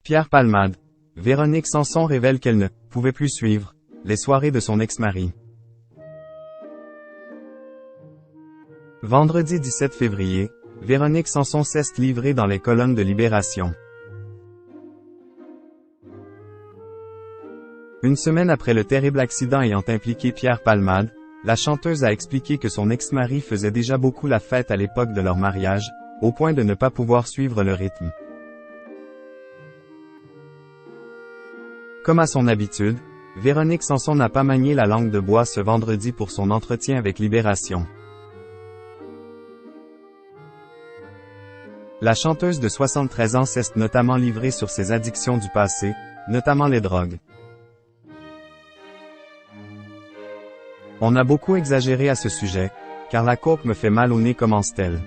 Pierre Palmade. Véronique Sanson révèle qu'elle ne pouvait plus suivre les soirées de son ex-mari. Vendredi 17 février, Véronique Sanson s'est livrée dans les colonnes de Libération. Une semaine après le terrible accident ayant impliqué Pierre Palmade, la chanteuse a expliqué que son ex-mari faisait déjà beaucoup la fête à l'époque de leur mariage, au point de ne pas pouvoir suivre le rythme. Comme à son habitude, Véronique Sanson n'a pas manié la langue de bois ce vendredi pour son entretien avec Libération. La chanteuse de 73 ans s'est notamment livrée sur ses addictions du passé, notamment les drogues. On a beaucoup exagéré à ce sujet, car la coke me fait mal au nez, commence-t-elle.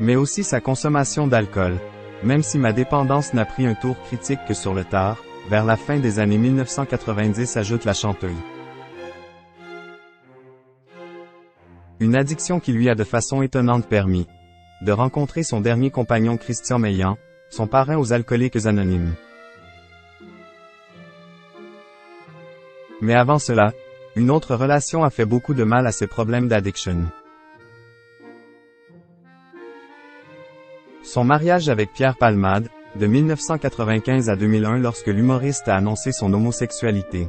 Mais aussi sa consommation d'alcool. Même si ma dépendance n'a pris un tour critique que sur le tard, vers la fin des années 1990, ajoute la chanteuse. Une addiction qui lui a de façon étonnante permis de rencontrer son dernier compagnon Christian Meillan, son parrain aux Alcooliques Anonymes. Mais avant cela, une autre relation a fait beaucoup de mal à ses problèmes d'addiction. Son mariage avec Pierre Palmade, de 1995 à 2001, lorsque l'humoriste a annoncé son homosexualité.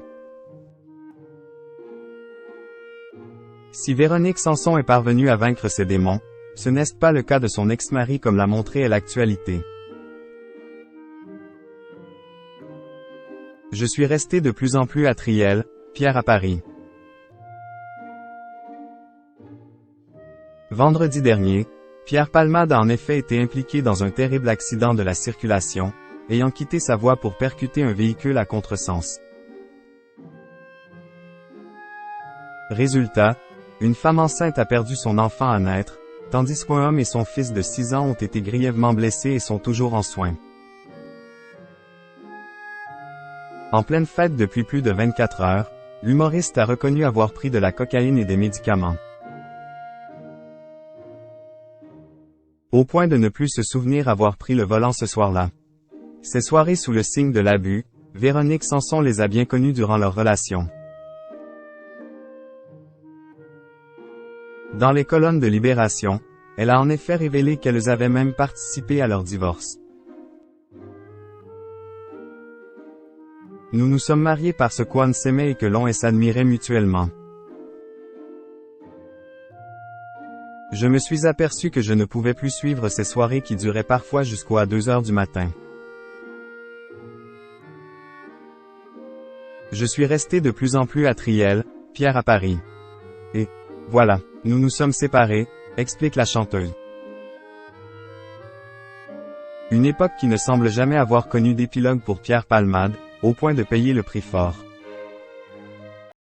Si Véronique Sanson est parvenue à vaincre ses démons, ce n'est pas le cas de son ex-mari comme l'a montré l'actualité. Je suis resté de plus en plus à Triel, Pierre à Paris. Vendredi dernier, Pierre Palmade a en effet été impliqué dans un terrible accident de la circulation, ayant quitté sa voie pour percuter un véhicule à contresens. Résultat, une femme enceinte a perdu son enfant à naître, tandis qu'un homme et son fils de 6 ans ont été grièvement blessés et sont toujours en soins. En pleine fête depuis plus de 24 heures, l'humoriste a reconnu avoir pris de la cocaïne et des médicaments. Au point de ne plus se souvenir avoir pris le volant ce soir-là. Ces soirées sous le signe de l'abus, Véronique Sanson les a bien connues durant leur relation. Dans les colonnes de Libération, elle a en effet révélé qu'elles avaient même participé à leur divorce. Nous nous sommes mariés parce qu'on s'aimait et que l'on s'admirait mutuellement. Je me suis aperçu que je ne pouvais plus suivre ces soirées qui duraient parfois jusqu'à 2 heures du matin. Je suis resté de plus en plus à Triel, Pierre à Paris. Et, voilà, nous nous sommes séparés, explique la chanteuse. Une époque qui ne semble jamais avoir connu d'épilogue pour Pierre Palmade, au point de payer le prix fort.